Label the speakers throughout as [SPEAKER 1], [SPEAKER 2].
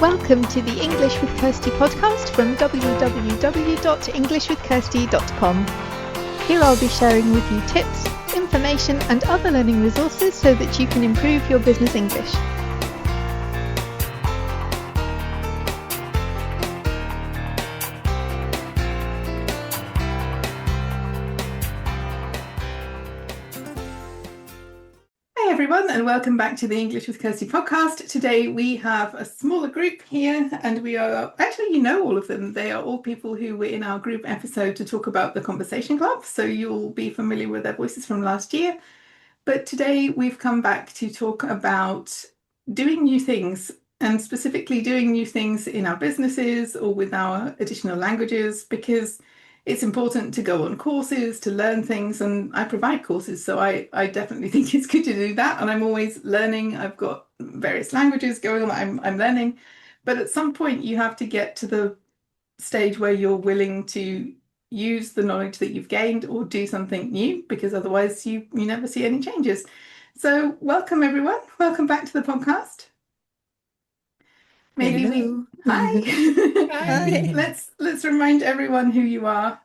[SPEAKER 1] Welcome to the English with Kirsty podcast from www.englishwithkirsty.com. Here I'll be sharing with you tips, information and other learning resources so that you can improve your business English.
[SPEAKER 2] Hi everyone, and welcome back to the English with Kirsty podcast. Today we have a smaller group here, and we are actually, you know, all of them. They are all people who were in our group episode to talk about the Conversation Club, so you'll be familiar with their voices from last year. But today we've come back to talk about doing new things, and specifically doing new things in our businesses or with our additional languages, because it's important to go on courses, to learn things, and I provide courses, so I definitely think it's good to do that, and I'm always learning. I've got various languages going on, I'm learning, but at some point you have to get to the stage where you're willing to use the knowledge that you've gained or do something new, because otherwise you never see any changes. So welcome everyone, welcome back to the podcast. Maybe
[SPEAKER 3] Hello.
[SPEAKER 2] Hi.
[SPEAKER 3] Hi.
[SPEAKER 2] Let's remind everyone who you are,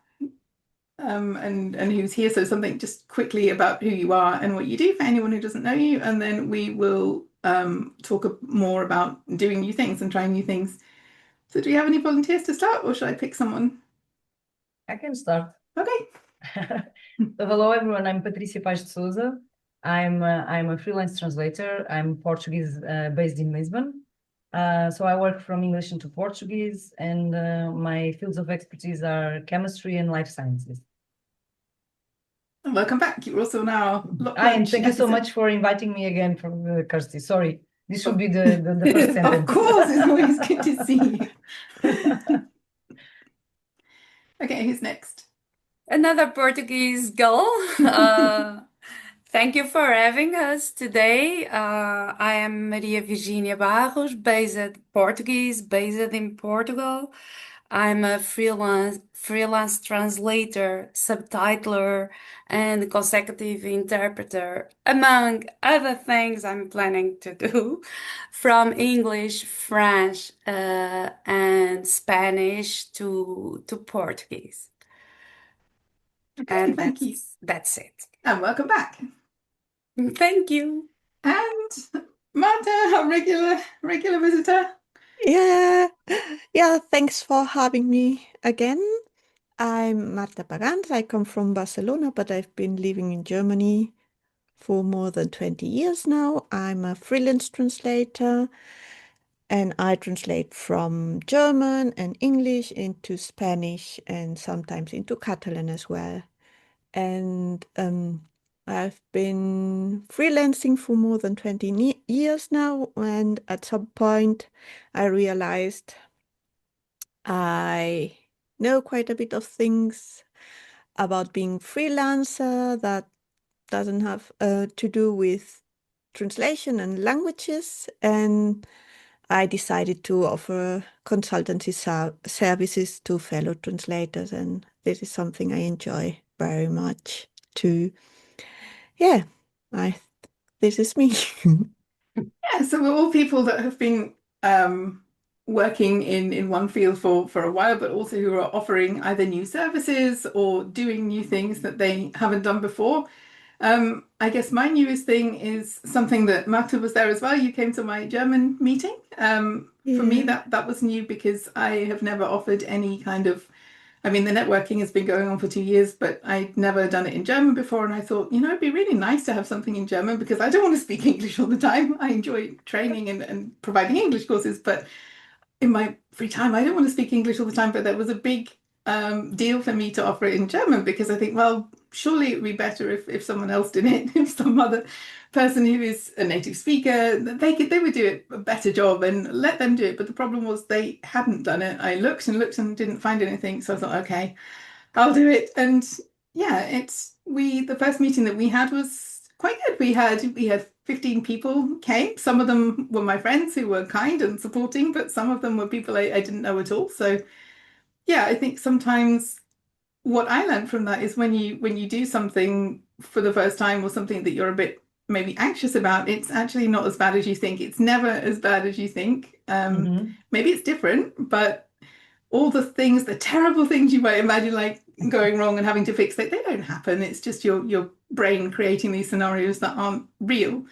[SPEAKER 2] and who's here. So something just quickly about who you are and what you do for anyone who doesn't know you, and then we will talk more about doing new things and trying new things. So do you have any volunteers to start, or should I pick someone?
[SPEAKER 3] I can start.
[SPEAKER 2] Okay.
[SPEAKER 3] So hello everyone, I'm Patrícia Paz de Souza. I'm a freelance translator. I'm Portuguese, based in Lisbon. So I work from English into Portuguese, and my fields of expertise are chemistry and life sciences.
[SPEAKER 2] And welcome back. You're also now.
[SPEAKER 3] And thank you so much for inviting me again, from Kirsty. Sorry, this should be the first sentence.
[SPEAKER 2] Of course, it's always good to see you. Okay, who's next?
[SPEAKER 4] Another Portuguese girl. Thank you for having us today. I am Maria Virginia Barros, based in Portugal. I'm a freelance translator, subtitler, and consecutive interpreter, among other things I'm planning to do, from English, French, and Spanish to Portuguese.
[SPEAKER 2] Okay,
[SPEAKER 4] And
[SPEAKER 2] thank you.
[SPEAKER 4] that's it.
[SPEAKER 2] And welcome back.
[SPEAKER 4] Thank you.
[SPEAKER 2] And Marta, a regular visitor.
[SPEAKER 5] Yeah, thanks for having me again. I'm Marta Pagans. I come from Barcelona, but I've been living in Germany for more than 20 years now. I'm a freelance translator, and I translate from German and English into Spanish and sometimes into Catalan as well. And I've been freelancing for more than 20 years now, and at some point I realized I know quite a bit of things about being freelancer that doesn't have to do with translation and languages, and I decided to offer consultancy services to fellow translators, and this is something I enjoy very much too. Yeah, this is me.
[SPEAKER 2] Yeah, so we're all people that have been working in one field for a while, but also who are offering either new services or doing new things that they haven't done before. I guess my newest thing is something that Marta was there as well. You came to my German meeting. For me, that was new, because I have never offered any kind of, I mean, the networking has been going on for 2 years, but I'd never done it in German before. And I thought, it'd be really nice to have something in German, because I don't want to speak English all the time. I enjoy training and providing English courses, but in my free time, I don't want to speak English all the time. But that was a big deal for me to offer it in German, because I think, well, surely it would be better if someone else did it, if some other person who is a native speaker, they would do it a better job, and let them do it. But the problem was they hadn't done it. I looked and looked and didn't find anything, so I thought, okay, I'll do it. And yeah, the first meeting that we had was quite good. We had 15 people came. Some of them were my friends who were kind and supporting, but some of them were people I didn't know at all. So yeah, I think sometimes what I learned from that is when you do something for the first time, or something that you're a bit maybe anxious about, it's actually not as bad as you think. It's never as bad as you think. Maybe it's different, but all the things, the terrible things you might imagine like going wrong and having to fix it, they don't happen. It's just your brain creating these scenarios that aren't real.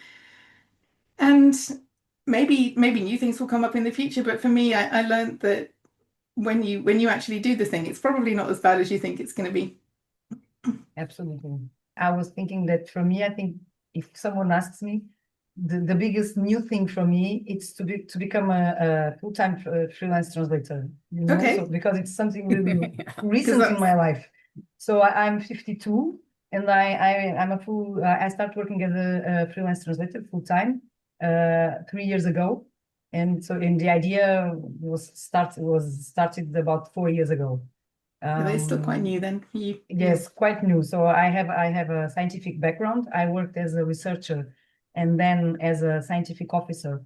[SPEAKER 2] And maybe new things will come up in the future. But for me, I learned that when you actually do the thing, it's probably not as bad as you think it's going to be.
[SPEAKER 3] Absolutely. I was thinking that for me, I think if someone asks me, the biggest new thing for me is to become a full-time freelance translator. You know,
[SPEAKER 2] Okay.
[SPEAKER 3] so, because it's something really recent in
[SPEAKER 2] that's-
[SPEAKER 3] my life. So I'm 52, and I'm a full. I started working as a freelance translator full-time 3 years ago, and so the idea was started about 4 years ago.
[SPEAKER 2] They're still quite new then for you.
[SPEAKER 3] Yes, quite new. So I have a scientific background. I worked as a researcher and then as a scientific officer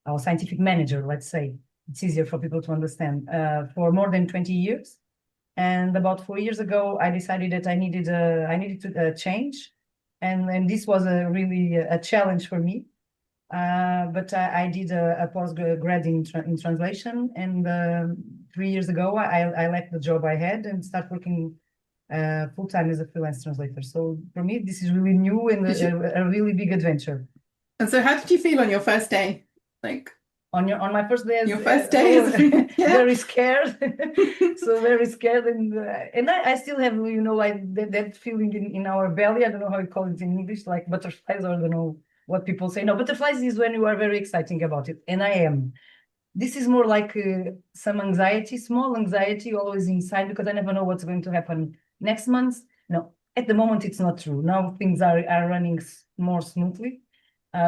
[SPEAKER 3] or scientific manager, let's say. It's easier for people to understand, for more than 20 years. And about 4 years ago, I decided that I needed to change. And this was really a challenge for me. But I did a postgrad in translation, and 3 years ago I left the job I had and started working full-time as a freelance translator. So for me, this is really new and a really big adventure.
[SPEAKER 2] And so how did you feel on your first day? Like
[SPEAKER 3] on my first day as
[SPEAKER 2] your first day as a freelance, yeah.
[SPEAKER 3] Very scared. So very scared, and I still have, you know, like that feeling in our belly. I don't know how you call it in English, like butterflies, or I don't know what people say. No, butterflies is when you are very exciting about it, and I am. This is more like some anxiety, small anxiety, always inside, because I never know what's going to happen next month. No, at the moment it's not true. Now things are running more smoothly.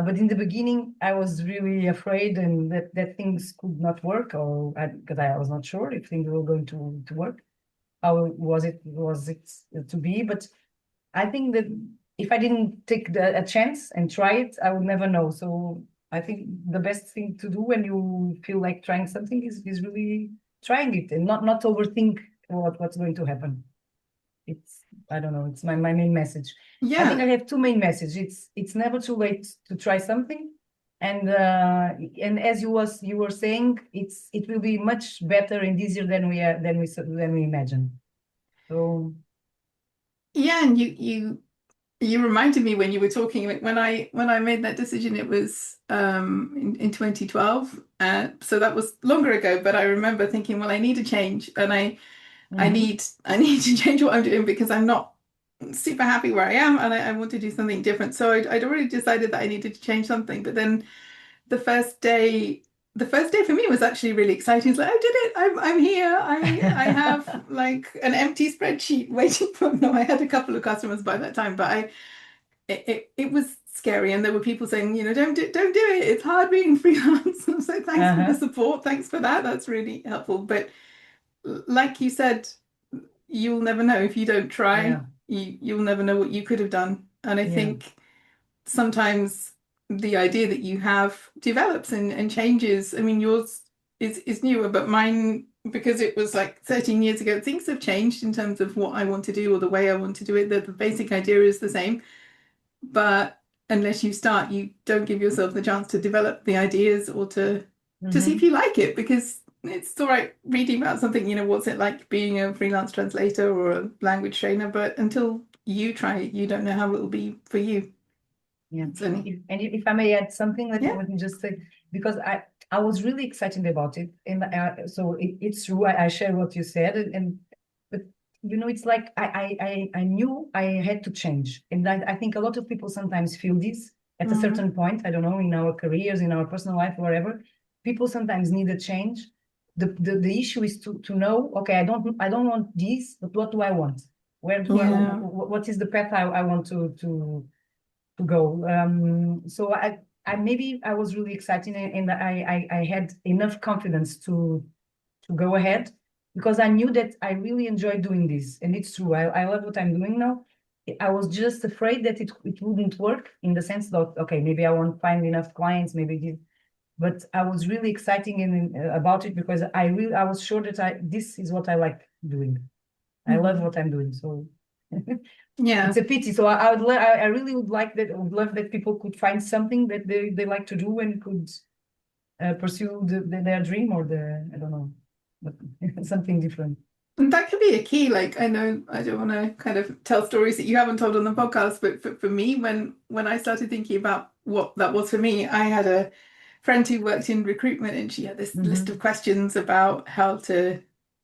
[SPEAKER 3] But in the beginning, I was really afraid, and that things could not work, or because I was not sure if things were going to work. How was it to be? But I think that if I didn't take a chance and try it, I would never know. So I think the best thing to do when you feel like trying something is really trying it and not overthink what's going to happen. I don't know, it's my main message.
[SPEAKER 2] Yeah.
[SPEAKER 3] I think I have two main messages. It's never too late to try something. And as you were saying, it will be much better and easier than we imagine. So
[SPEAKER 2] yeah, and you reminded me when you were talking, when I made that decision, it was in 2012. So that was longer ago, but I remember thinking, well, I need a change, and I need to change what I'm doing, because I'm not super happy where I am, and I want to do something different. So I'd already decided that I needed to change something. But then the first day for me was actually really exciting. It's like, I did it. I'm here. I have like an empty spreadsheet waiting for. No, I had a couple of customers by that time, but it was scary, and there were people saying, you know, don't do it. It's hard being freelance. So thanks for the support. Thanks for that. That's really helpful. But like you said, you'll never know if you don't try.
[SPEAKER 3] Yeah.
[SPEAKER 2] You'll never know what you could have done. And I think sometimes the idea that you have develops and changes. I mean, yours is newer, but mine, because it was like 13 years ago, things have changed in terms of what I want to do or the way I want to do it. The basic idea is the same, but unless you start, you don't give yourself the chance to develop the ideas or to see if you like it, because it's all right reading about something, you know, what's it like being a freelance translator or a language trainer, but until you try it, you don't know how it will be for you.
[SPEAKER 3] Yeah. And if I may add something, let me just say, because I was really excited about it, and so it's true. I share what you said, but you know, it's like I knew I had to change, and I think a lot of people sometimes feel this at a certain point. I don't know, in our careers, in our personal life, wherever, people sometimes need a change. The issue is to know, okay, I don't want this, but what do I want? Where do what is the path I want to go? So I maybe I was really excited, and I had enough confidence to go ahead, because I knew that I really enjoy doing this, and it's true. I love what I'm doing now. I was just afraid that it wouldn't work, in the sense that, okay, maybe I won't find enough clients, but I was really excited about it, because I was sure that this is what I like doing. I love what I'm doing. So
[SPEAKER 2] Yeah.
[SPEAKER 3] It's a pity. So I really would love that people could find something that they like to do and could pursue their dream or I don't know, but something different.
[SPEAKER 2] And that could be a key. Like, I know I don't want to kind of tell stories that you haven't told on the podcast, but for me, when I started thinking about what that was for me, I had a friend who worked in recruitment, and she had this list of questions about how to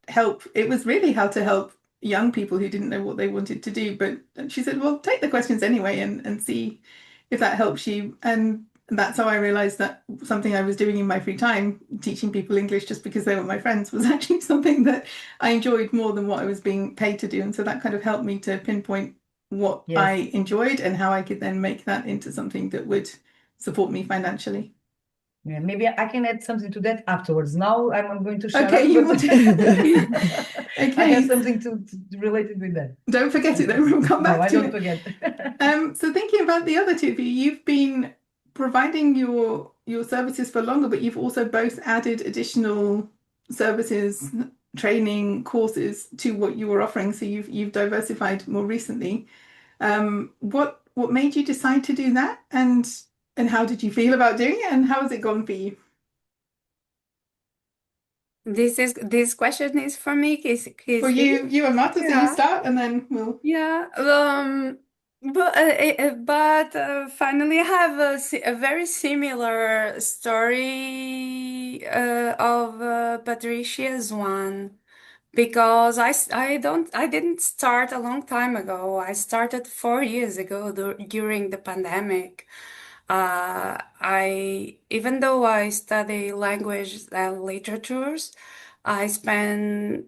[SPEAKER 2] help. It was really how to help young people who didn't know what they wanted to do. But she said, well, take the questions anyway and see if that helps you. And that's how I realized that something I was doing in my free time, teaching people English just because they were my friends, was actually something that I enjoyed more than what I was being paid to do. And so that kind of helped me to pinpoint what
[SPEAKER 3] Yes.
[SPEAKER 2] I enjoyed and how I could then make that into something that would support me financially.
[SPEAKER 3] Yeah, maybe I can add something to that afterwards. Now I'm going to shut
[SPEAKER 2] Okay,
[SPEAKER 3] up,
[SPEAKER 2] you
[SPEAKER 3] but
[SPEAKER 2] want to?
[SPEAKER 3] I
[SPEAKER 2] Okay,
[SPEAKER 3] have something to related with that.
[SPEAKER 2] don't forget it, then we'll come
[SPEAKER 3] No,
[SPEAKER 2] back
[SPEAKER 3] I
[SPEAKER 2] to
[SPEAKER 3] don't
[SPEAKER 2] it.
[SPEAKER 3] forget.
[SPEAKER 2] So thinking about the other two of you, you've been providing your services for longer, but you've also both added additional services, training, courses to what you were offering. So you've diversified more recently. What made you decide to do that, and how did you feel about doing it, and how has it gone for you?
[SPEAKER 4] This question is for me, Kirsty.
[SPEAKER 2] For you and Marta, so you
[SPEAKER 4] Yeah.
[SPEAKER 2] start, and then we'll.
[SPEAKER 4] Yeah, but finally, I have a very similar story of Patricia's one, because I didn't start a long time ago. I started 4 years ago during the pandemic. Even though I study language and literatures, I spent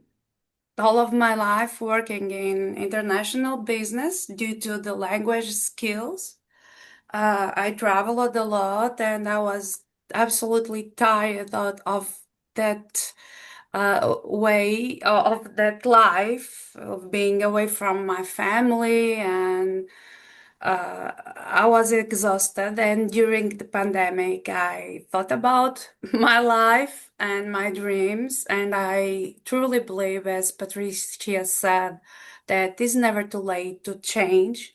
[SPEAKER 4] all of my life working in international business due to the language skills. I traveled a lot, and I was absolutely tired of that way of that life of being away from my family, and I was exhausted. And during the pandemic, I thought about my life and my dreams. And I truly believe, as Patricia said, that it's never too late to change,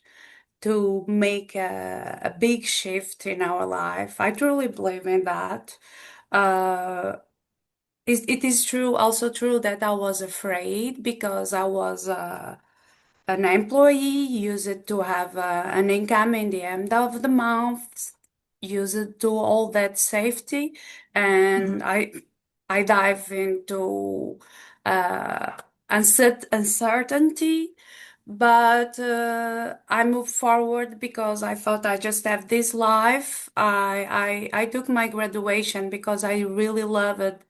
[SPEAKER 4] to make a big shift in our life. I truly believe in that. It is true, also true that I was afraid because I was an employee, used to have an income in the end of the month, used to all that safety, and I dive into uh, uncertainty. But I moved forward because I thought I just have this life. I took my graduation because I really loved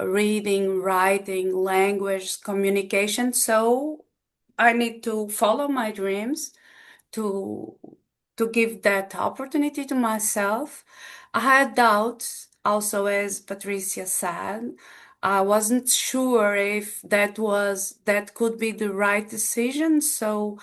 [SPEAKER 4] reading, writing, language, communication. So I need to follow my dreams to give that opportunity to myself. I had doubts also, as Patricia said. I wasn't sure if that could be the right decision. So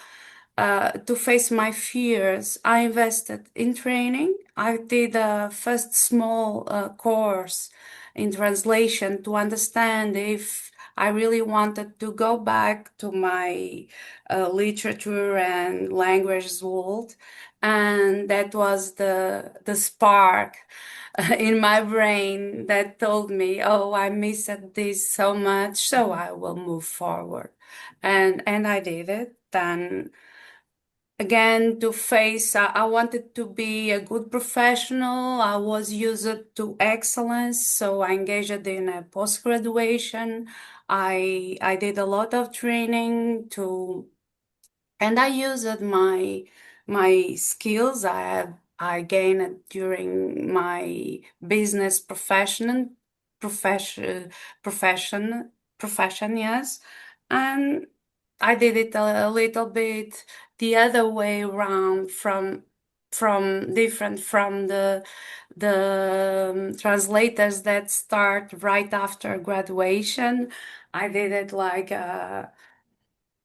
[SPEAKER 4] to face my fears, I invested in training. I did a first small course in translation to understand if I really wanted to go back to my literature and language world. And that was the spark in my brain that told me, oh, I missed this so much, so I will move forward. And I did it. Then again, to face, I wanted to be a good professional. I was used to excellence, so I engaged in a post-graduation. I did a lot of training and I used my skills I gained during my business profession profession, yes. And I did it a little bit the other way around, from different from the translators that start right after graduation. I did it like a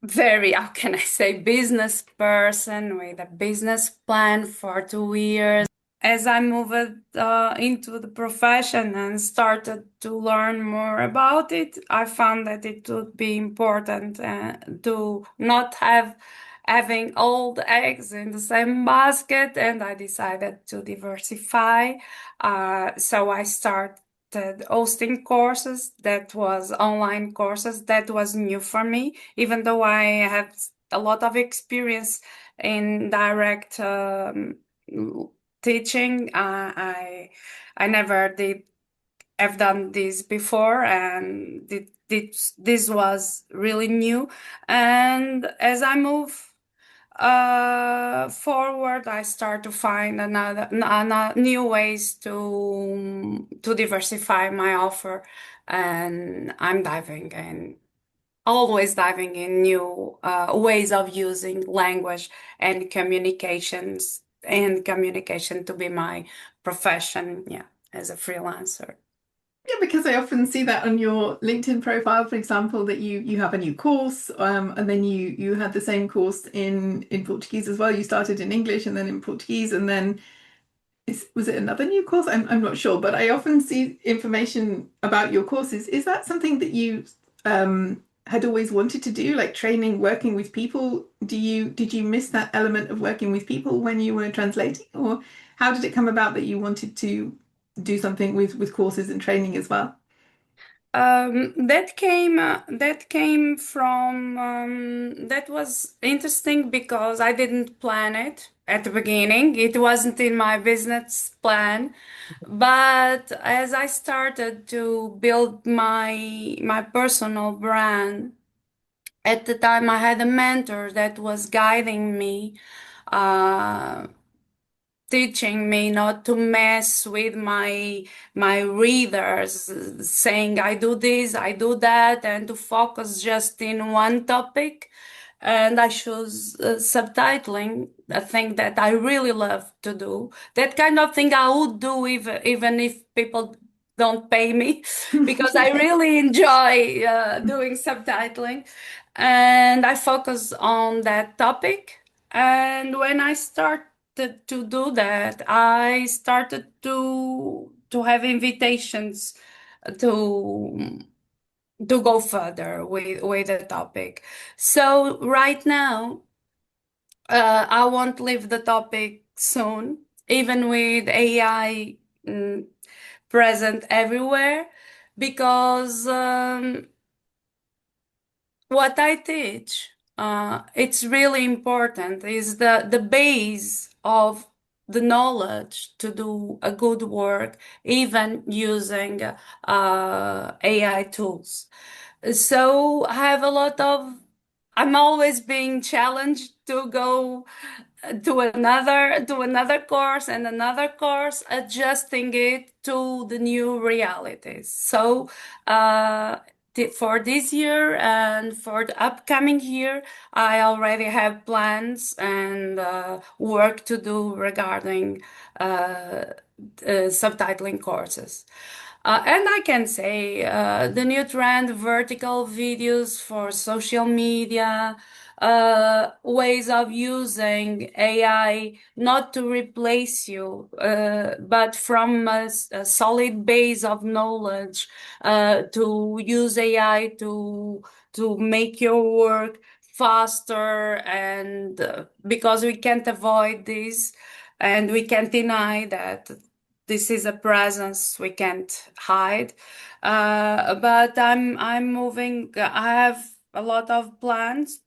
[SPEAKER 4] very, how can I say, business person with a business plan for 2 years. as I moved into the profession and started to learn more about it, I found that it would be important to not having all the eggs in the same basket, and I decided to diversify. So I started hosting courses. That was online courses. That was new for me, even though I had a lot of experience in direct teaching. I never did have done this before, and this was really new. And as I move forward, I start to find another new ways to diversify my offer, and I'm diving in. Always diving in new ways of using language and communication to be my profession, yeah, as a freelancer.
[SPEAKER 2] Yeah, because I often see that on your LinkedIn profile, for example, that you have a new course, and then you had the same course in Portuguese as well. You started in English and then in Portuguese, and then was it another new course? I'm not sure, but I often see information about your courses. Is that something that you had always wanted to do, like training, working with people? Did you miss that element of working with people when you were translating, or how did it come about that you wanted to do something with courses and training as well?
[SPEAKER 4] That was interesting because I didn't plan it at the beginning. It wasn't in my business plan. But as I started to build my personal brand, at the time I had a mentor that was guiding me, uh, teaching me not to mess with my readers, saying I do this, I do that, and to focus just in one topic. And I chose subtitling, a thing that I really love to do. That kind of thing I would do even if people don't pay me, because I really enjoy doing subtitling, and I focus on that topic. And when I started to do that, I started to have invitations to to go further with the topic. So right now, I won't leave the topic soon, even with AI present everywhere, because what I teach, it's really important, is the base of the knowledge to do a good work, even using AI tools. So I have a lot of, I'm always being challenged to go to another course and another course, adjusting it to the new realities. So for this year and for the upcoming year, I already have plans and work to do regarding subtitling courses. And I can say the new trend, vertical videos for social media, ways of using AI not to replace you, but from a solid base of knowledge, to use AI to make your work faster, and because we can't avoid this and we can't deny that this is a presence we can't hide. But I'm moving. I have a lot of plans.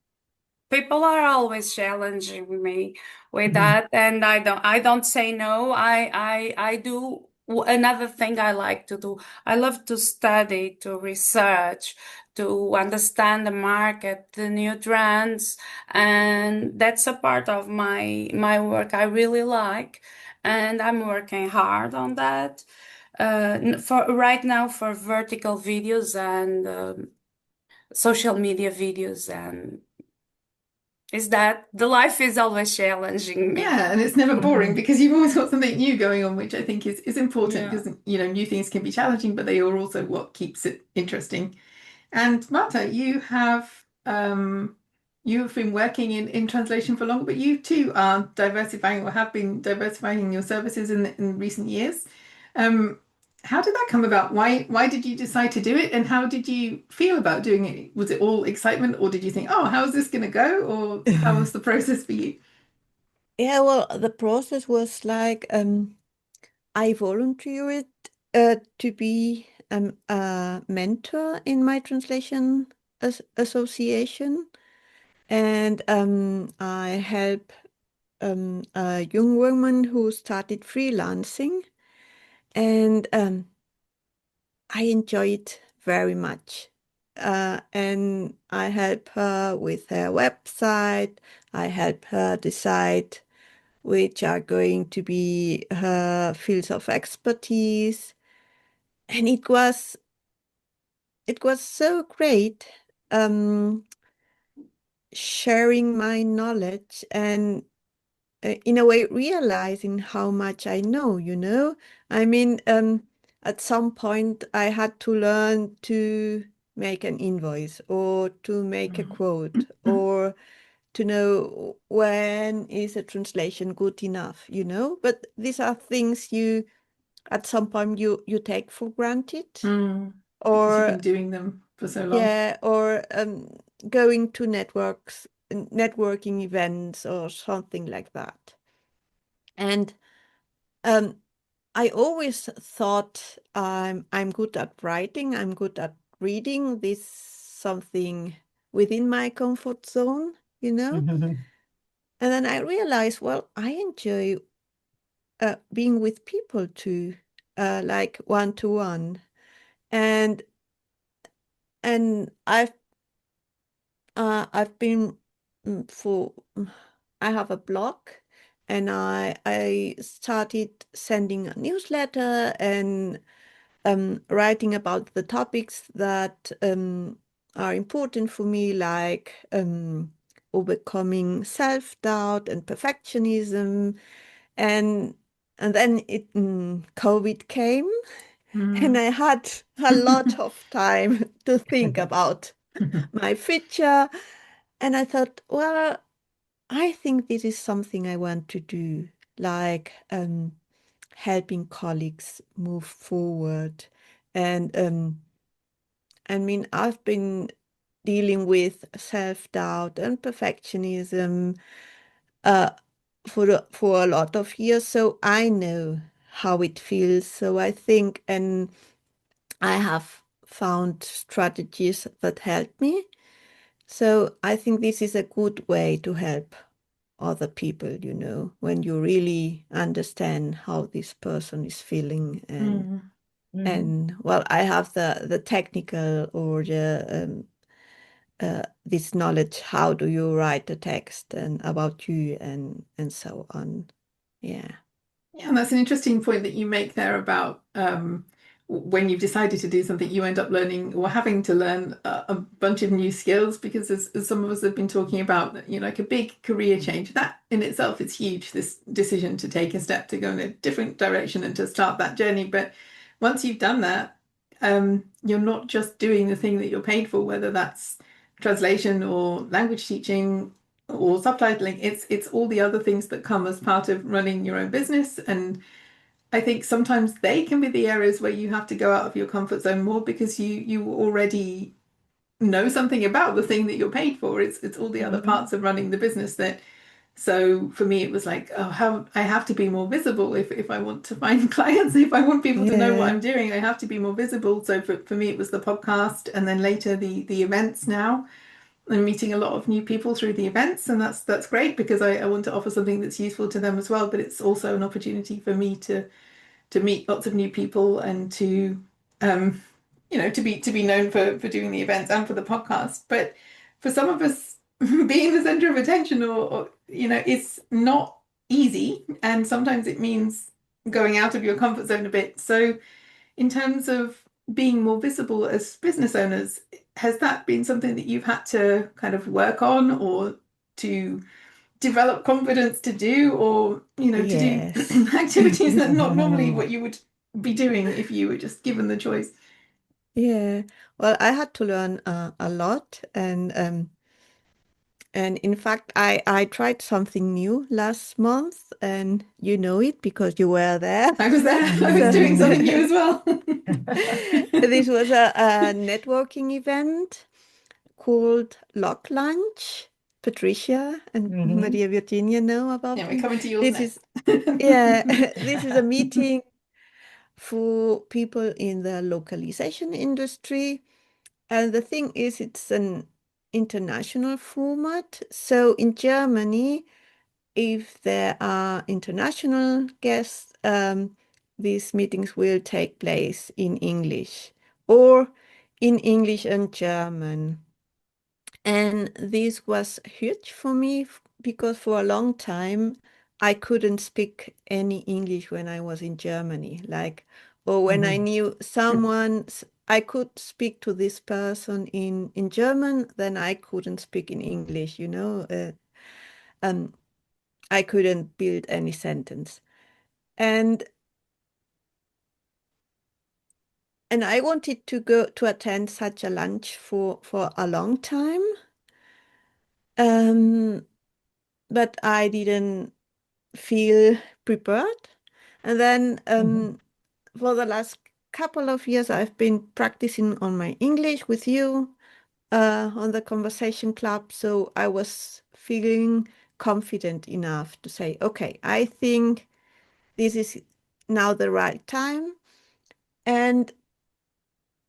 [SPEAKER 4] People are always challenging me with that, and I don't say no. I do another thing I like to do. I love to study, to research, to understand the market, the new trends, and that's a part of my work I really like, and I'm working hard on that. For right now, for vertical videos and social media videos, and is that the life is always challenging me.
[SPEAKER 2] Yeah, and it's never boring because you've always got something new going on, which I think is important,
[SPEAKER 4] Yeah.
[SPEAKER 2] because new things can be challenging, but they are also what keeps it interesting. And Marta, you have you've been working in translation for longer, but you too are diversifying or have been diversifying your services in recent years. How did that come about? Why did you decide to do it, and how did you feel about doing it? Was it all excitement, or did you think, oh, how is this going to go, or how was the process for you?
[SPEAKER 5] Yeah, well, the process was like I volunteered to be a mentor in my translation association, and I help a young woman who started freelancing, and I enjoy it very much. And I help her with her website. I help her decide which are going to be her fields of expertise. And it was so great sharing my knowledge and in a way realizing how much I know, you know. I mean, at some point I had to learn to make an invoice or to make a quote or to know when is a translation good enough, you know. But these are things you at some point you take for granted,
[SPEAKER 2] Because you've
[SPEAKER 5] or
[SPEAKER 2] been doing them for so long.
[SPEAKER 5] yeah, or going to networking events or something like that. And I always thought I'm good at writing, I'm good at reading. This something within my comfort zone, you know. And then I realized, well, I enjoy being with people too, like one to one, and I've been for I have a blog, and I started sending a newsletter and writing about the topics that are important for me, like overcoming self-doubt and perfectionism, and then COVID came, and I had a lot of time to think about my future, and I thought, well, I think this is something I want to do, like helping colleagues move forward. And I mean, I've been dealing with self-doubt and perfectionism uh, for a lot of years, so I know how it feels. So I think, and I have found strategies that help me. So I think this is a good way to help other people, you know, when you really understand how this person is feeling. And well, I have the technical or the this knowledge. How do you write a text and about you and so on. Yeah.
[SPEAKER 2] Yeah, and that's an interesting point that you make there about when you've decided to do something, you end up learning or having to learn a bunch of new skills, because as some of us have been talking about, you know, like a big career change, that in itself is huge, this decision to take a step to go in a different direction and to start that journey. But once you've done that, you're not just doing the thing that you're paid for, whether that's translation or language teaching or subtitling. It's all the other things that come as part of running your own business. And I think sometimes they can be the areas where you have to go out of your comfort zone more, because you already know something about the thing that you're paid for. It's all the other parts of running the business that. So for me, it was like, oh, how I have to be more visible if I want to find clients, if I want people to know what I'm doing, I have to be more visible. So for me, it was the podcast, and then later the events now. I'm meeting a lot of new people through the events, and that's great, because I want to offer something that's useful to them as well. But it's also an opportunity for me to meet lots of new people and to you know, to be known for doing the events and for the podcast. But for some of us, being the center of attention, or you know, it's not easy, and sometimes it means going out of your comfort zone a bit. So in terms of being more visible as business owners, has that been something that you've had to kind of work on, or to develop confidence to do, or, you know, to do activities that not normally what you would be doing if you were just given the choice?
[SPEAKER 5] Yeah. Well, I had to learn a lot, and And in fact, I tried something new last month, and you know it because you were there.
[SPEAKER 2] I was there. I was
[SPEAKER 5] So
[SPEAKER 2] doing something new as well.
[SPEAKER 5] this was a networking event called Lock Lunch. Patricia and Maria Virginia know about
[SPEAKER 2] Yeah, we're
[SPEAKER 5] it.
[SPEAKER 2] coming to yours
[SPEAKER 5] This
[SPEAKER 2] next.
[SPEAKER 5] this is a meeting for people in the localization industry. And the thing is, it's an international format. So in Germany, if there are international guests, these meetings will take place in English or in English and German. And this was huge for me because for a long time I couldn't speak any English when I was in Germany. Like, or when I knew someone, I could speak to this person in German, then I couldn't speak in English, you know. I couldn't build any sentence. And I wanted to go to attend such a lunch for a long time. But I didn't feel prepared. And then for the last couple of years, I've been practicing on my English with you on the conversation club. So I was feeling confident enough to say, okay, I think this is now the right time. And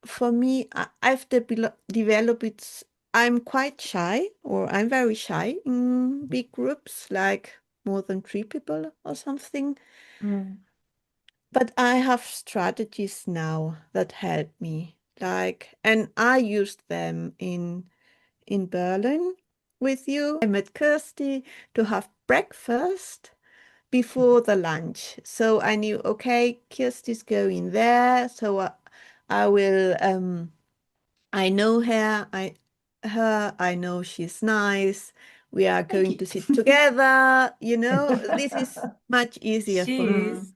[SPEAKER 5] for me, I've developed it. I'm quite shy, or I'm very shy in big groups, like more than 3 people or something. But I have strategies now that help me, like, and I used them in Berlin with you. I met Kirsty to have breakfast before the lunch. So I knew, okay, Kirsty's going there, so I will I know I know she's nice. We are going
[SPEAKER 2] you.
[SPEAKER 5] to sit together, you know, this is much easier for me.
[SPEAKER 4] Cheers.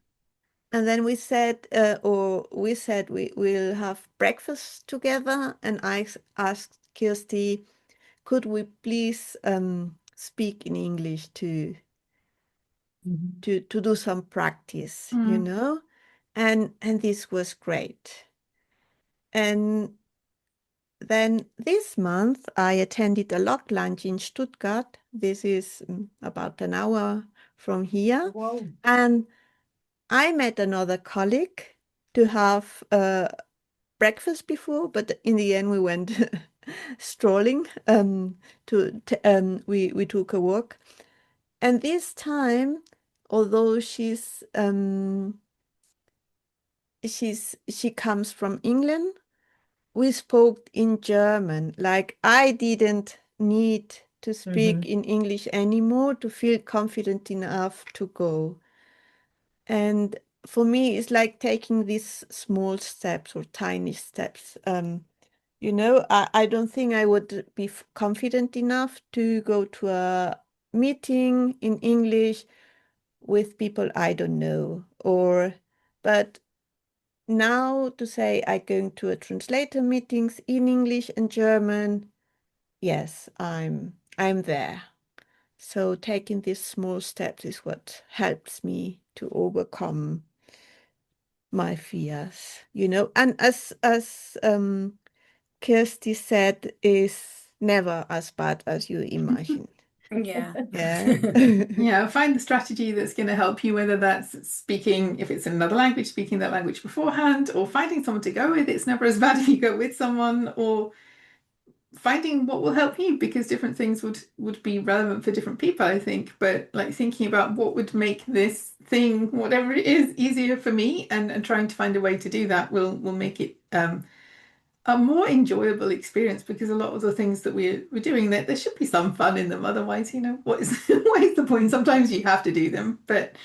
[SPEAKER 5] And then we said, we will have breakfast together. And I asked Kirsty, could we please speak in English to do some practice, you know? And this was great. And then this month, I attended a lock lunch in Stuttgart. This is about an hour from here.
[SPEAKER 3] Wow.
[SPEAKER 5] And I met another colleague to have breakfast before, but in the end, we went strolling. We took a walk. And this time, although she comes from England, we spoke in German. Like, I didn't need to speak in English anymore to feel confident enough to go. And for me, it's like taking these small steps or tiny steps. You know, I don't think I would be confident enough to go to a meeting in English with people I don't know. But now to say I'm going to a translator meetings in English and German, yes, I'm there. So taking these small steps is what helps me to overcome my fears, you know. And as Kirsty said, is never as bad as you imagine.
[SPEAKER 4] Yeah.
[SPEAKER 5] Yeah.
[SPEAKER 2] Yeah, find the strategy that's going to help you, whether that's speaking, if it's another language, speaking that language beforehand, or finding someone to go with. It's never as bad if you go with someone, or finding what will help you, because different things would be relevant for different people, I think. But like thinking about what would make this thing, whatever it is, easier for me, and trying to find a way to do that will make it a more enjoyable experience, because a lot of the things that we're doing, there should be some fun in them. Otherwise, you know, what is the point? Sometimes you have to do them. But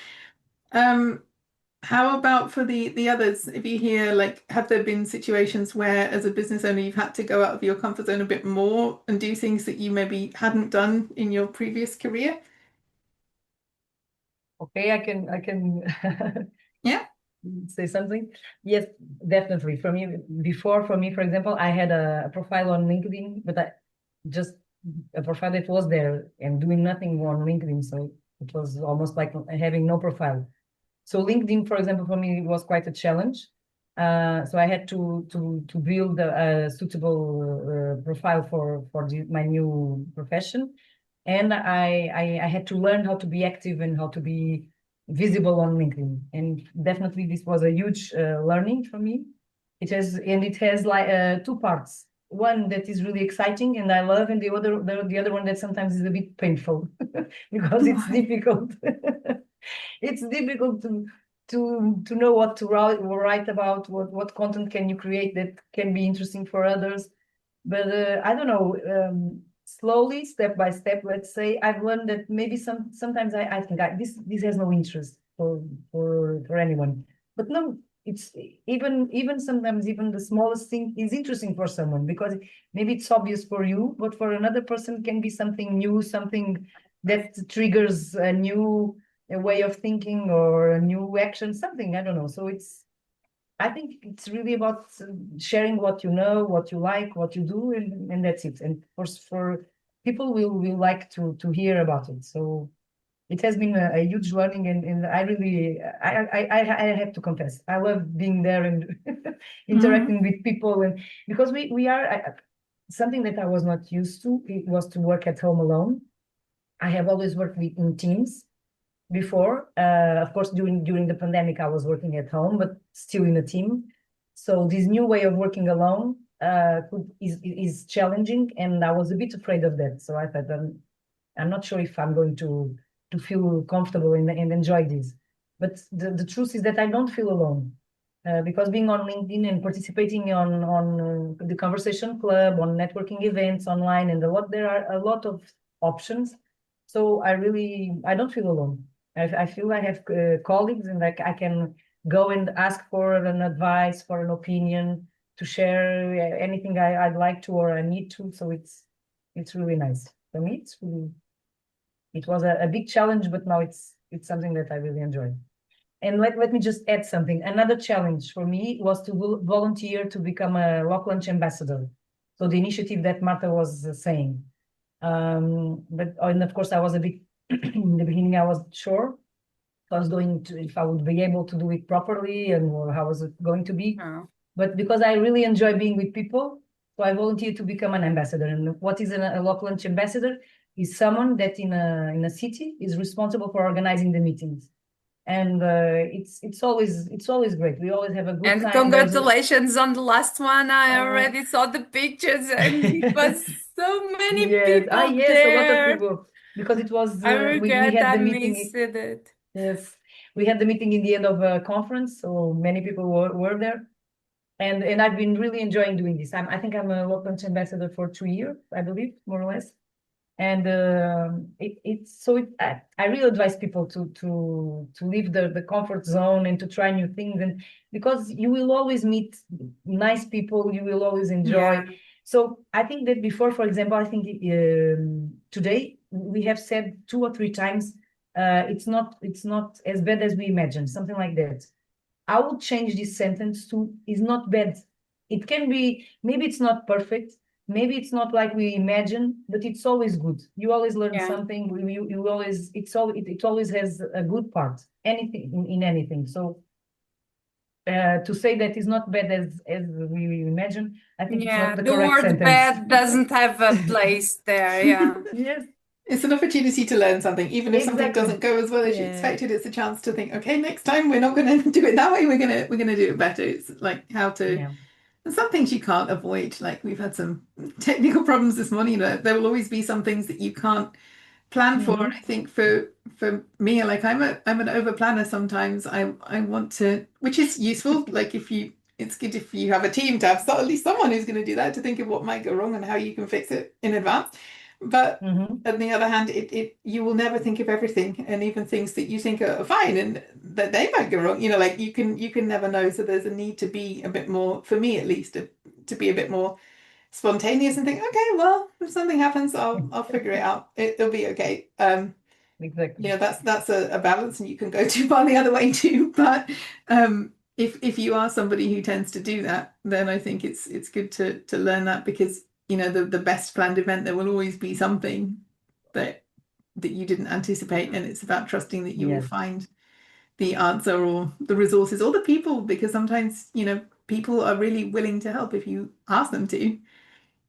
[SPEAKER 2] how about for the others? If you hear, like, have there been situations where as a business owner you've had to go out of your comfort zone a bit more and do things that you maybe hadn't done in your previous career?
[SPEAKER 3] Okay, I can
[SPEAKER 2] Yeah.
[SPEAKER 3] say something. Yes, definitely. For me, for example, I had a profile on LinkedIn, but I just a profile that was there and doing nothing on LinkedIn. So it was almost like having no profile. So LinkedIn, for example, for me was quite a challenge. So I had to build a suitable profile for my new profession, and I had to learn how to be active and how to be visible on LinkedIn. And definitely this was a huge learning for me. It has like two parts. One that is really exciting and I love, and the other one that sometimes is a bit painful because it's
[SPEAKER 2] Right.
[SPEAKER 3] difficult. It's difficult to know what to write about, what content can you create that can be interesting for others. But I don't know, slowly, step by step, let's say, I've learned that maybe sometimes I think this has no interest for anyone. But no, it's even sometimes even the smallest thing is interesting for someone because maybe it's obvious for you, but for another person can be something new, something that triggers a new way of thinking or a new action, something, I don't know. So I think it's really about sharing what you know, what you like, what you do, and that's it. And for people will like to hear about it. So it has been a huge learning, and I really I have to confess, I love being there and interacting with people, and because we are something that I was not used to. It was to work at home alone. I have always worked in teams before. Of course, during the pandemic, I was working at home, but still in a team. So this new way of working alone is challenging, and I was a bit afraid of that. So I thought, I'm not sure if I'm going to feel comfortable and enjoy this. But the truth is that I don't feel alone. Because being on LinkedIn and participating on the conversation club, on networking events online, and there are a lot of options. So I don't feel alone. I feel I have colleagues, and like I can go and ask for an advice, for an opinion, to share anything I'd like to or I need to. So it's really nice for me. It was a big challenge, but now it's something that I really enjoy. And let me just add something. Another challenge for me was to volunteer to become a Lock Lunch ambassador. So the initiative that Marta was saying. And of course, I was a bit in the beginning. I wasn't sure if I would be able to do it properly and or how was it going to be.
[SPEAKER 4] Oh.
[SPEAKER 3] But because I really enjoy being with people, so I volunteered to become an ambassador. And what is a Lock Lunch ambassador? Is someone that in a city is responsible for organizing the meetings. And it's always great. We always have a good
[SPEAKER 4] And
[SPEAKER 3] time.
[SPEAKER 4] congratulations on the last one. I already saw the pictures, and it was so many people
[SPEAKER 3] yes, a lot of
[SPEAKER 4] there.
[SPEAKER 3] people, because it was
[SPEAKER 4] I
[SPEAKER 3] we
[SPEAKER 4] regret
[SPEAKER 3] had
[SPEAKER 4] I
[SPEAKER 3] the meeting.
[SPEAKER 4] missed it.
[SPEAKER 3] Yes, we had the meeting in the end of a conference, so many people were there, and I've been really enjoying doing this. I think I'm a Lock Lunch ambassador for 2 years, I believe, more or less. And I really advise people to leave the comfort zone and to try new things, and because you will always meet nice people, you will always enjoy.
[SPEAKER 4] Yeah.
[SPEAKER 3] So I think that before, for example, I think today we have said 2 or 3 times, it's not as bad as we imagined, something like that. I will change this sentence to "is not bad." It can be, maybe it's not perfect, maybe it's not like we imagine, but it's always good. You always learn
[SPEAKER 4] Yeah.
[SPEAKER 3] something. You always it always has a good part. Anything in anything. So to say that is not bad as we imagine, I think it's
[SPEAKER 4] Yeah,
[SPEAKER 3] not the
[SPEAKER 4] the
[SPEAKER 3] correct
[SPEAKER 4] word
[SPEAKER 3] sentence.
[SPEAKER 4] bad doesn't have a place there. Yeah.
[SPEAKER 3] Yes,
[SPEAKER 2] It's an opportunity to learn something, even if something
[SPEAKER 3] exactly.
[SPEAKER 2] doesn't go as well as you
[SPEAKER 5] Yeah.
[SPEAKER 2] expected. It's a chance to think, okay, next time we're not going to do it that way. We're gonna do it better. It's like how to.
[SPEAKER 3] Yeah.
[SPEAKER 2] And some things you can't avoid. Like we've had some technical problems this morning. There will always be some things that you can't plan for. And I think for me, like I'm an over planner sometimes. I want to, which is useful. Like it's good if you have a team to have at least someone who's going to do that, to think of what might go wrong and how you can fix it in advance. But on the other hand, you will never think of everything, and even things that you think are fine and that they might go wrong. Like you can never know. So there's a need to be a bit more, for me at least, to be a bit more spontaneous and think, okay, well, if something happens, I'll figure it out. It'll be okay.
[SPEAKER 3] Exactly.
[SPEAKER 2] That's a balance, and you can go too far the other way too. But if you are somebody who tends to do that, then I think it's good to learn that, because the best planned event, there will always be something that you didn't anticipate, and it's about trusting that you will find the answer or the resources or the people, because sometimes people are really willing to help if you ask them to,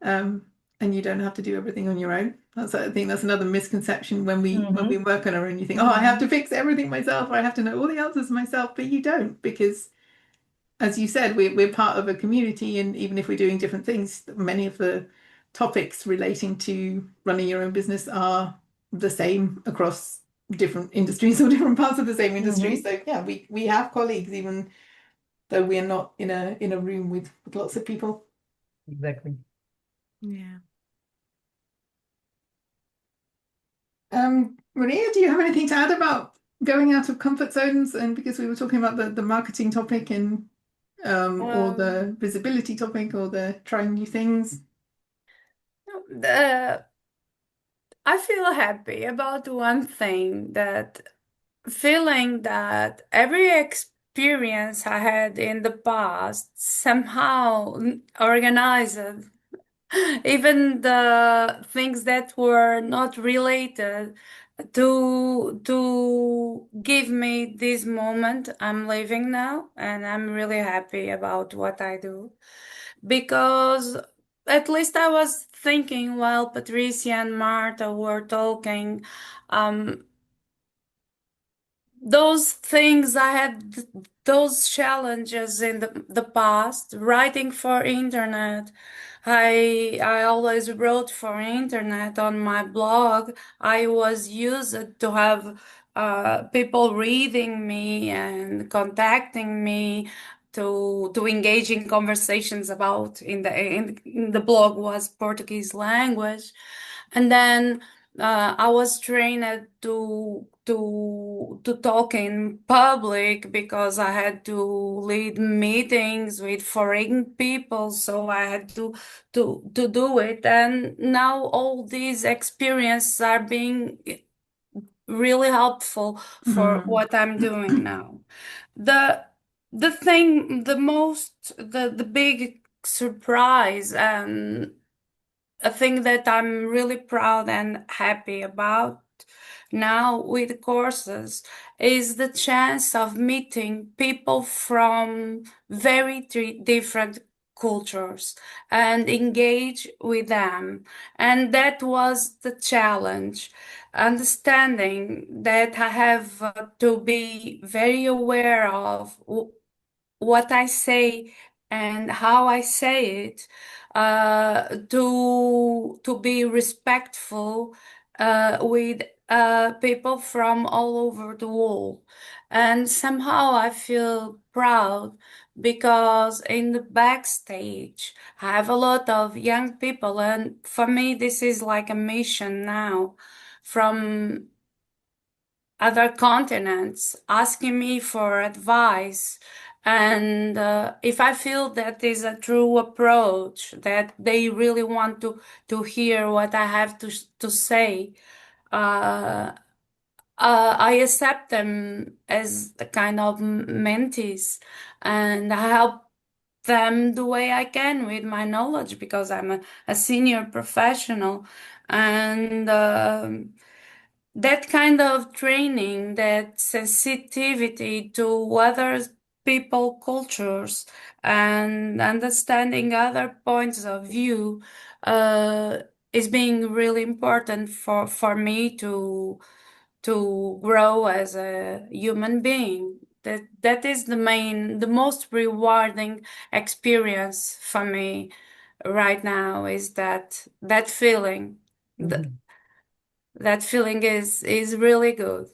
[SPEAKER 2] and you don't have to do everything on your own. I think that's another misconception when we work on our own. You think, oh, I have to fix everything myself, or I have to know all the answers myself, but you don't, because as you said, we're part of a community, and even if we're doing different things, many of the topics relating to running your own business are the same across different industries or different parts of the same industry. So yeah, we have colleagues, even though we're not in a room with lots of people.
[SPEAKER 3] Exactly.
[SPEAKER 5] Yeah.
[SPEAKER 2] Maria, do you have anything to add about going out of comfort zones? And because we were talking about the marketing topic and or the visibility topic, or the trying new things.
[SPEAKER 4] I feel happy about one thing, that feeling that every experience I had in the past somehow organized, even the things that were not related, to give me this moment I'm living now, and I'm really happy about what I do, because at least I was thinking while Patrícia and Marta were talking, those things I had, those challenges in the past, writing for internet. I always wrote for internet on my blog. I was used to have people reading me and contacting me to engage in conversations about, in the blog was Portuguese language. And then I was trained to talk in public because I had to lead meetings with foreign people, so I had to do it. And now all these experiences are being really helpful for what I'm doing now. The thing, the big surprise, and a thing that I'm really proud and happy about now with courses is the chance of meeting people from very different cultures and engage with them. And that was the challenge, understanding that I have to be very aware of what I say and how I say it, to be respectful with people from all over the world. And somehow I feel proud because in the backstage I have a lot of young people, and for me this is like a mission now, from other continents asking me for advice. And if I feel that is a true approach, that they really want to hear what I have to say, I accept them as a kind of mentees, and I help them the way I can with my knowledge, because I'm a senior professional. And that kind of training, that sensitivity to other people cultures and understanding other points of view, uh, is being really important for me to grow as a human being. That is the most rewarding experience for me right now, is that feeling. That feeling is really good.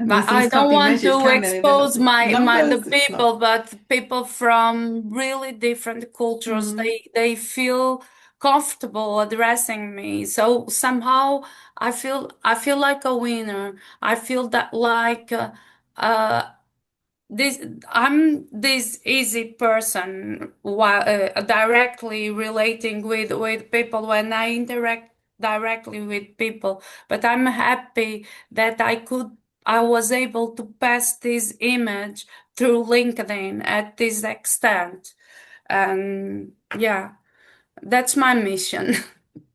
[SPEAKER 2] And these
[SPEAKER 4] I
[SPEAKER 2] things can't
[SPEAKER 4] don't
[SPEAKER 2] be
[SPEAKER 4] want
[SPEAKER 2] measured,
[SPEAKER 4] to
[SPEAKER 2] can they? They're not
[SPEAKER 4] expose
[SPEAKER 2] just numbers.
[SPEAKER 4] the
[SPEAKER 2] It's
[SPEAKER 4] people,
[SPEAKER 2] not.
[SPEAKER 4] but people from really different cultures, they feel comfortable addressing me. So somehow I feel like a winner. I feel that like uh, this I'm this easy person while directly relating with people, when I interact directly with people. But I'm happy that I was able to pass this image through LinkedIn at this extent. And yeah, That's my mission.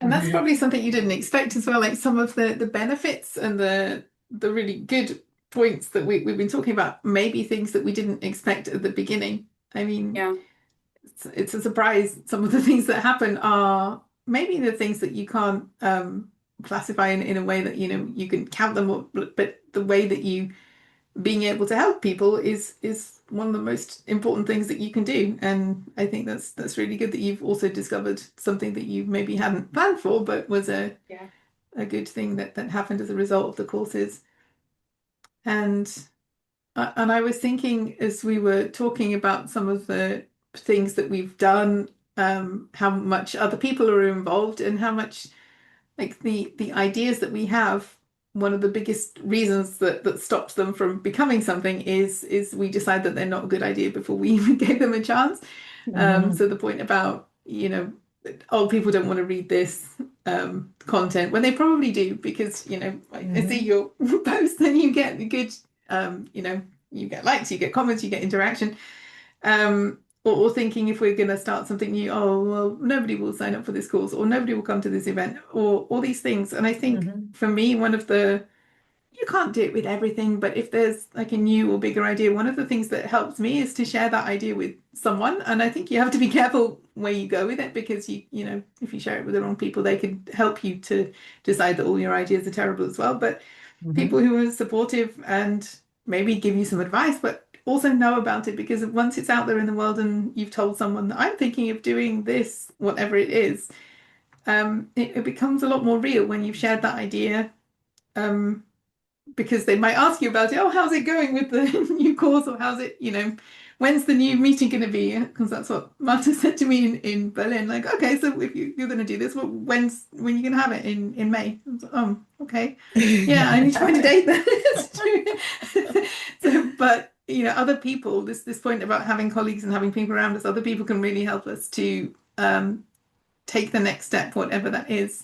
[SPEAKER 2] And that's probably something you didn't expect as well, like some of the benefits and the really good points that we've been talking about, maybe things that we didn't expect at the beginning. I mean,
[SPEAKER 4] Yeah.
[SPEAKER 2] it's a surprise. Some of the things that happen are maybe the things that you can't classify in a way that, you know, you can count them, but the way that you being able to help people is one of the most important things that you can do. And I think that's really good that you've also discovered something that you maybe hadn't planned for, but was
[SPEAKER 4] Yeah.
[SPEAKER 2] a good thing that happened as a result of the courses. And I was thinking as we were talking about some of the things that we've done, how much other people are involved and how much like the ideas that we have, one of the biggest reasons that stops them from becoming something is we decide that they're not a good idea before we even gave them a chance. So the point about, you know, oh, people don't want to read this content when they probably do, because, you know, I see your post and you get good, you know, you get likes, you get comments, you get interaction. Or thinking if we're going to start something new, oh, well, nobody will sign up for this course, or nobody will come to this event, or all these things. And I think for me, one of the, you can't do it with everything, but if there's like a new or bigger idea, one of the things that helps me is to share that idea with someone. And I think you have to be careful where you go with it, because you know, if you share it with the wrong people, they could help you to decide that all your ideas are terrible as well. But people who are supportive and maybe give you some advice, but also know about it, because once it's out there in the world and you've told someone that I'm thinking of doing this, whatever it is, it becomes a lot more real when you've shared that idea, because they might ask you about it. Oh, how's it going with the new course? Or how's it, you know, when's the new meeting going to be? Because that's what Marta said to me in Berlin. Like, okay, so if you're going to do this, well, when are you going to have it in May? I was like, oh, okay. Yeah, I need to find a date then. So, but you know, other people, this point about having colleagues and having people around us, other people can really help us to take the next step, whatever that is.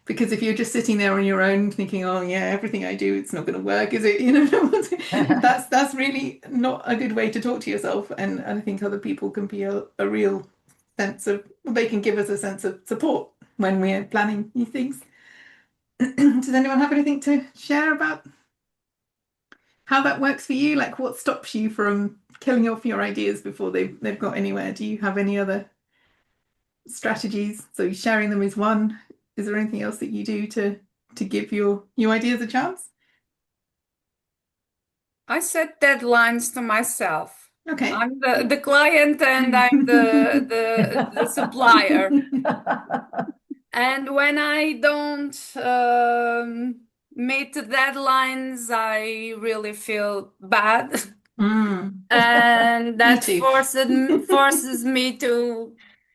[SPEAKER 2] Because if you're just sitting there on your own thinking, oh yeah, everything I do, it's not going to work, is it? You know, that's really not a good way to talk to yourself. And I think other people can be a real sense of, they can give us a sense of support when we're planning new things. Does anyone have anything to share about how that works for you? Like, what stops you from killing off your ideas before they've got anywhere? Do you have any other strategies? So sharing them is one. Is there anything else that you do to give your new ideas a chance?
[SPEAKER 4] I set deadlines to myself.
[SPEAKER 2] Okay.
[SPEAKER 4] I'm the client and I'm the supplier. And when I don't meet the deadlines, I really feel bad. And that forces me to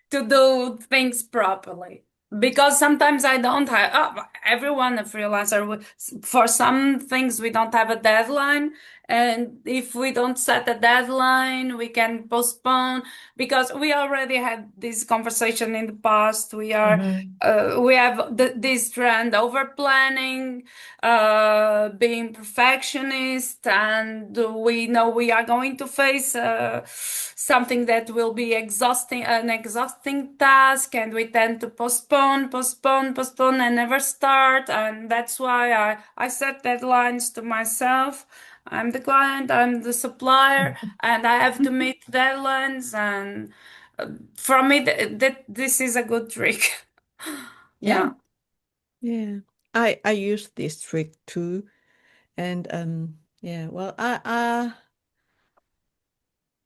[SPEAKER 4] do things properly. Because sometimes I don't have, everyone a freelancer, for some things we don't have a deadline. And if we don't set a deadline, we can postpone, because we already had this conversation in the past. We have this trend over planning, being perfectionist, and we know we are going to face something that will be an exhausting task, and we tend to postpone, and never start. And that's why I set deadlines to myself. I'm the client, I'm the supplier, and I have to meet deadlines. And for me, this is a good trick.
[SPEAKER 2] Yeah.
[SPEAKER 5] Yeah. I use this trick too. And yeah, well,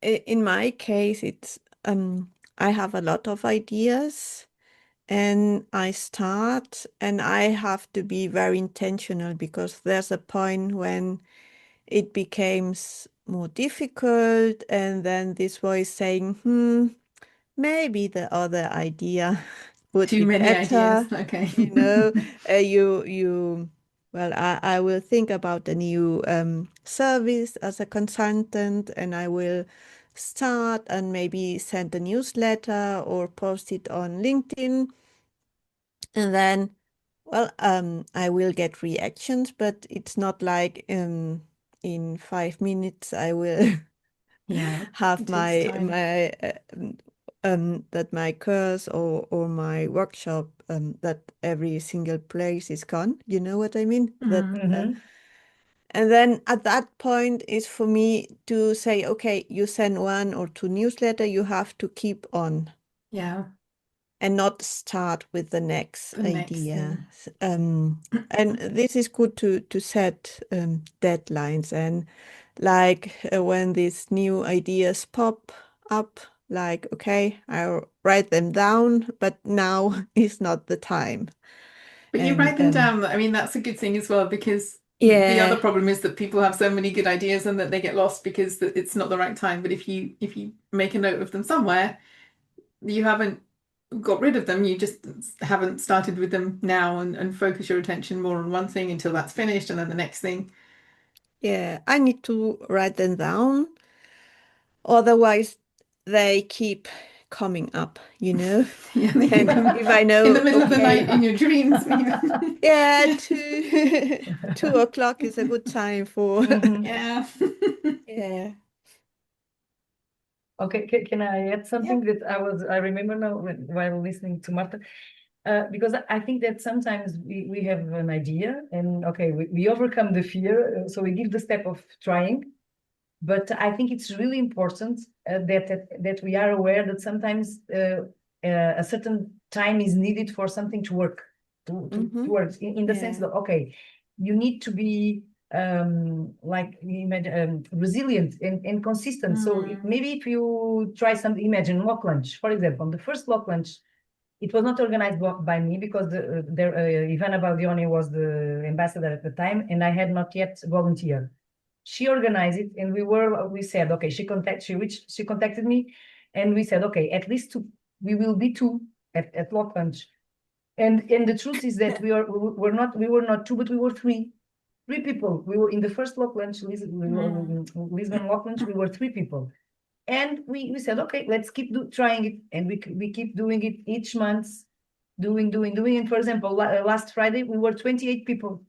[SPEAKER 5] in my case, it's I have a lot of ideas, and I start, and I have to be very intentional, because there's a point when it becomes more difficult, and then this voice saying, maybe the other idea would
[SPEAKER 2] Too
[SPEAKER 5] be
[SPEAKER 2] many
[SPEAKER 5] better.
[SPEAKER 2] ideas. Okay.
[SPEAKER 5] You know, well, I will think about a new service as a consultant, and I will start and maybe send a newsletter or post it on LinkedIn. And then, well, I will get reactions, but it's not like in 5 minutes I will
[SPEAKER 2] Yeah.
[SPEAKER 5] have
[SPEAKER 2] It takes time.
[SPEAKER 5] that my course or my workshop, that every single place is gone. You know what I mean? That
[SPEAKER 3] Mhm.
[SPEAKER 5] and then at that point is for me to say, okay, you send 1 or 2 newsletter, you have to keep on
[SPEAKER 2] Yeah.
[SPEAKER 5] and not start with the next
[SPEAKER 2] The next
[SPEAKER 5] idea.
[SPEAKER 2] thing.
[SPEAKER 5] And this is good to set deadlines, and like when these new ideas pop up, like, okay, I'll write them down, but now is not the time.
[SPEAKER 2] But you
[SPEAKER 5] And
[SPEAKER 2] write them down. I mean, that's a good thing as well, because the other
[SPEAKER 5] yeah,
[SPEAKER 2] problem is that people have so many good ideas and that they get lost because it's not the right time. But if you make a note of them somewhere, you haven't got rid of them. You just haven't started with them now, and focus your attention more on one thing until that's finished, and then the next thing.
[SPEAKER 5] yeah, I need to write them down. Otherwise, they keep coming up, you know?
[SPEAKER 2] Yeah, they
[SPEAKER 5] And
[SPEAKER 2] come
[SPEAKER 5] if I
[SPEAKER 2] in the
[SPEAKER 5] know,
[SPEAKER 2] middle of the night in
[SPEAKER 5] okay,
[SPEAKER 2] your dreams.
[SPEAKER 5] yeah,
[SPEAKER 2] Yeah.
[SPEAKER 5] 2 o'clock is a good time for,
[SPEAKER 3] Mhm.
[SPEAKER 2] Yeah.
[SPEAKER 5] yeah.
[SPEAKER 3] Okay, can I add something that I remember now while listening to Marta? Because I think that sometimes we have an idea and okay, we overcome the fear, so we give the step of trying. But I think it's really important that we are aware that sometimes a certain time is needed for something to work, to work in the sense
[SPEAKER 5] Yeah.
[SPEAKER 3] that, okay, you need to be like resilient and consistent. So maybe if you try something, imagine lock lunch, for example, the first lock lunch, it was not organized by me because Ivana Baldioni was the ambassador at the time, and I had not yet volunteered. She organized it, and we said, okay, she contacted me, and we said, okay, at least we will be 2 at lock lunch. And the truth is that we were not 2, but we were 3 people. We were in the first lock lunch, Lisbon lock lunch, we were 3 people. And we said, okay, let's keep trying it. And we keep doing it each month, doing. And for example, last Friday, we were 28 people.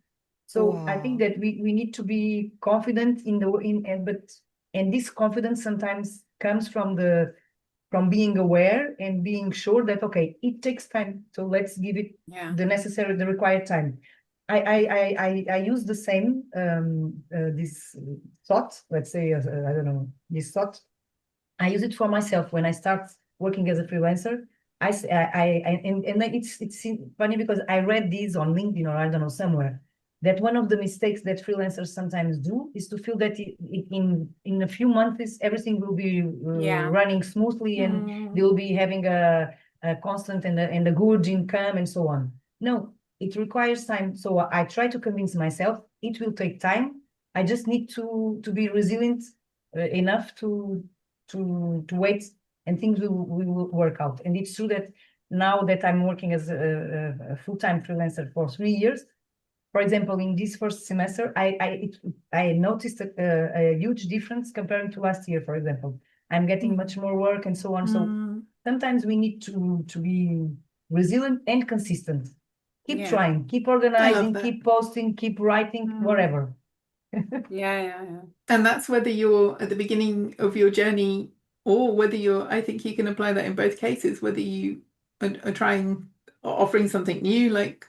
[SPEAKER 3] So I think
[SPEAKER 5] Wow.
[SPEAKER 3] that we need to be confident and this confidence sometimes comes from being aware and being sure that, okay, it takes time. So let's give it the required time. I use the same this thought, let's say, I don't know, this thought. I use it for myself when I start working as a freelancer. And it's funny because I read this on LinkedIn or I don't know somewhere, that one of the mistakes that freelancers sometimes do is to feel that in a few months everything will be running smoothly and they will be having a constant and a good income and so on. No, it requires time. So I try to convince myself it will take time. I just need to be resilient enough to wait, and things will work out. And it's true that now that I'm working as a full-time freelancer for 3 years, for example, in this first semester, I noticed a huge difference comparing to last year. For example, I'm getting much more work and so on. So sometimes we need to be resilient and consistent. Keep trying, keep organizing, keep posting, keep writing, whatever.
[SPEAKER 2] And that's whether you're at the beginning of your journey or whether I think you can apply that in both cases, whether you are trying or offering something new. Like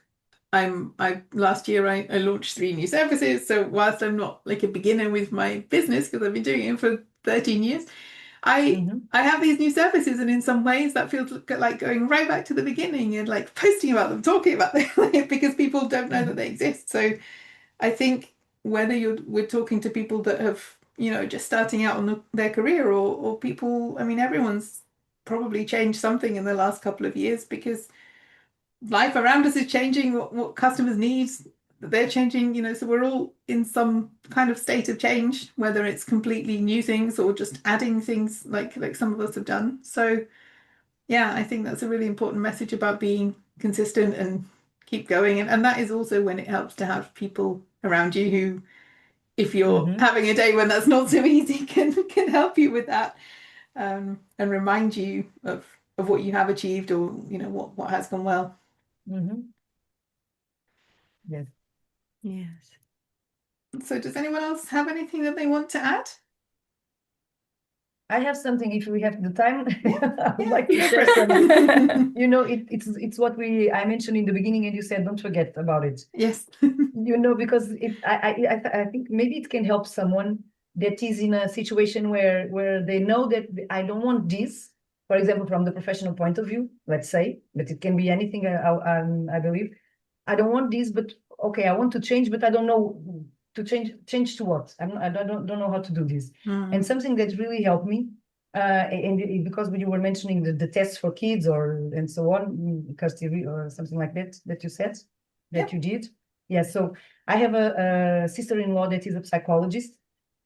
[SPEAKER 2] last year I launched 3 new services. So whilst I'm not like a beginner with my business, because I've been doing it for 13 years, I have these new services, and in some ways that feels like going right back to the beginning and like posting about them, talking about them, because people don't know that they exist. So I think whether we're talking to people that have, just starting out on their career, or people, I mean, everyone's probably changed something in the last couple of years because life around us is changing, what customers need, they're changing, so we're all in some kind of state of change, whether it's completely new things or just adding things like some of us have done. So yeah, I think that's a really important message about being consistent and keep going. And that is also when it helps to have people around you who, if you're having a day when that's not so easy, can help you with that, and remind you of what you have achieved, or what has gone well.
[SPEAKER 3] Yes.
[SPEAKER 2] So does anyone else have anything that they want to add?
[SPEAKER 3] I have something, if we have the time, I would like to
[SPEAKER 2] Go
[SPEAKER 3] share
[SPEAKER 2] for it.
[SPEAKER 3] some. It's what I mentioned in the beginning, and you said don't forget about it.
[SPEAKER 2] Yes.
[SPEAKER 3] Because I think maybe it can help someone that is in a situation where they know that I don't want this, for example, from the professional point of view, let's say, but it can be anything, I believe. I don't want this, but okay, I want to change, but I don't know to change to what? I don't know how to do this. And something that really helped me, because you were mentioning the tests for kids and so on, Kirsty, or something like that you said, that you did. Yeah, so I have a sister-in-law that is a psychologist.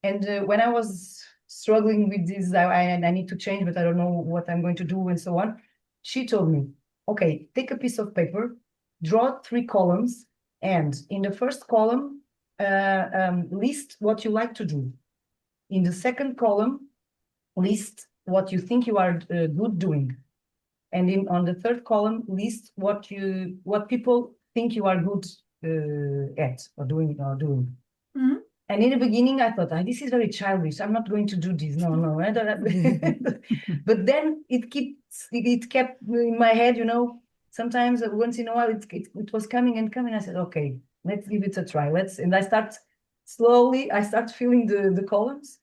[SPEAKER 3] And when I was struggling with this, I need to change, but I don't know what I'm going to do and so on. She told me, okay, take a piece of paper, draw 3 columns, and in the first column, list what you like to do. In the second column, list what you think you are good doing. And on the third column, list what people think you are good at or doing.
[SPEAKER 2] Mm-hmm.
[SPEAKER 3] And in the beginning, I thought, this is very childish. I'm not going to do this. No. I don't. But then it kept in my head, sometimes once in a while it was coming and coming. I said, okay, let's give it a try. And I start filling the columns,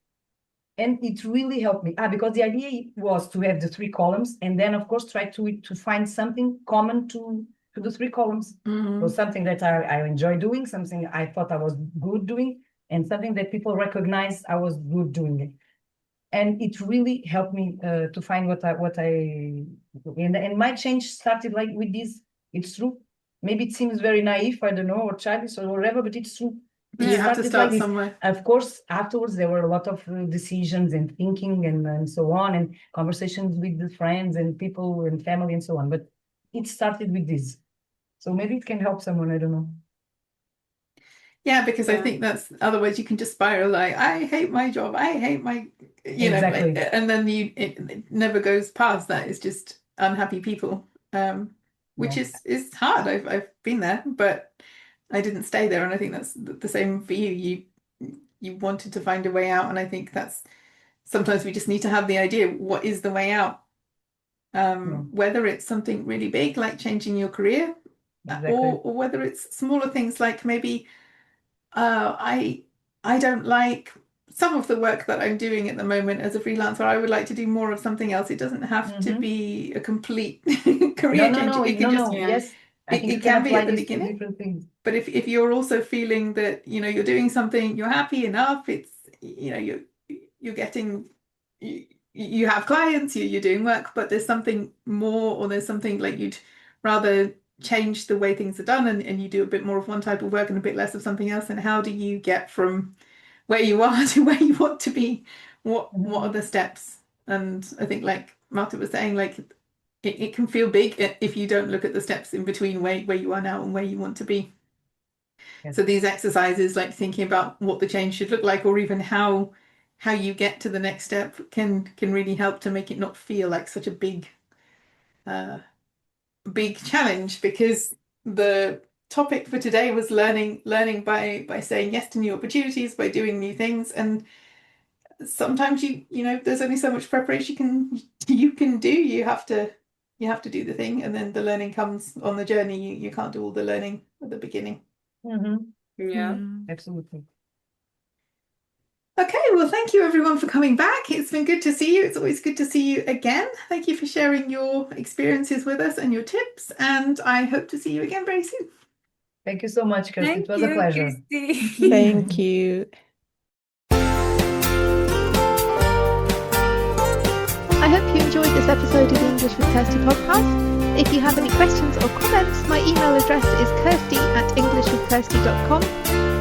[SPEAKER 3] and it really helped me. Because the idea was to have the 3 columns, and then of course try to find something common to the 3 columns. So something that I enjoy doing, something I thought I was good doing, and something that people recognize I was good doing it. And it really helped me to find and my change started like with this. It's true. Maybe it seems very naive, I don't know, or childish or whatever, but it's true.
[SPEAKER 2] You have to start somewhere.
[SPEAKER 3] Of course, afterwards there were a lot of decisions and thinking and so on, and conversations with the friends and people and family and so on. But it started with this. So maybe it can help someone, I don't know.
[SPEAKER 2] Yeah, because I think that's otherwise you can just spiral like, I hate my job, I hate my,
[SPEAKER 3] Exactly.
[SPEAKER 2] and then it never goes past that. It's just unhappy people, which is hard. I've been there, but I didn't stay there, and I think that's the same for you. You wanted to find a way out, and I think that's sometimes we just need to have the idea, what is the way out? Whether it's something really big like changing your career, or whether it's smaller things like maybe I don't like some of the work that I'm doing at the moment as a freelancer. I would like to do more of something else. It doesn't have to be a complete career change.
[SPEAKER 3] Yes.
[SPEAKER 2] It can be at the beginning. But if you're also feeling that you're doing something, you're happy enough, it's you're getting, you have clients, you're doing work, but there's something more, or there's something like you'd rather change the way things are done, and you do a bit more of one type of work and a bit less of something else. And how do you get from where you are to where you want to be? What are the steps? And I think, like Marta was saying, like it can feel big if you don't look at the steps in between where you are now and where you want to be. So these exercises, like thinking about what the change should look like, or even how you get to the next step, can really help to make it not feel like such a big challenge. Because the topic for today was learning by saying yes to new opportunities, by doing new things. And sometimes there's only so much preparation you can do. You have to do the thing, and then the learning comes on the journey. You can't do all the learning at the beginning.
[SPEAKER 4] Yeah,
[SPEAKER 3] absolutely.
[SPEAKER 2] Okay, well, thank you everyone for coming back. It's been good to see you. It's always good to see you again. Thank you for sharing your experiences with us and your tips, and I hope to see you again very soon.
[SPEAKER 3] Thank you so much, Kirsty. It was a pleasure.
[SPEAKER 4] Kirsty.
[SPEAKER 5] Thank you.
[SPEAKER 1] I hope you enjoyed this episode of the English with Kirsty podcast. If you have any questions or comments, my email address is kirsty@englishwithkirsty.com,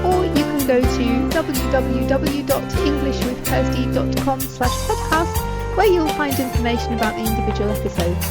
[SPEAKER 1] or you can go to www.englishwithkirsty.com/podcast, where you'll find information about the individual episodes.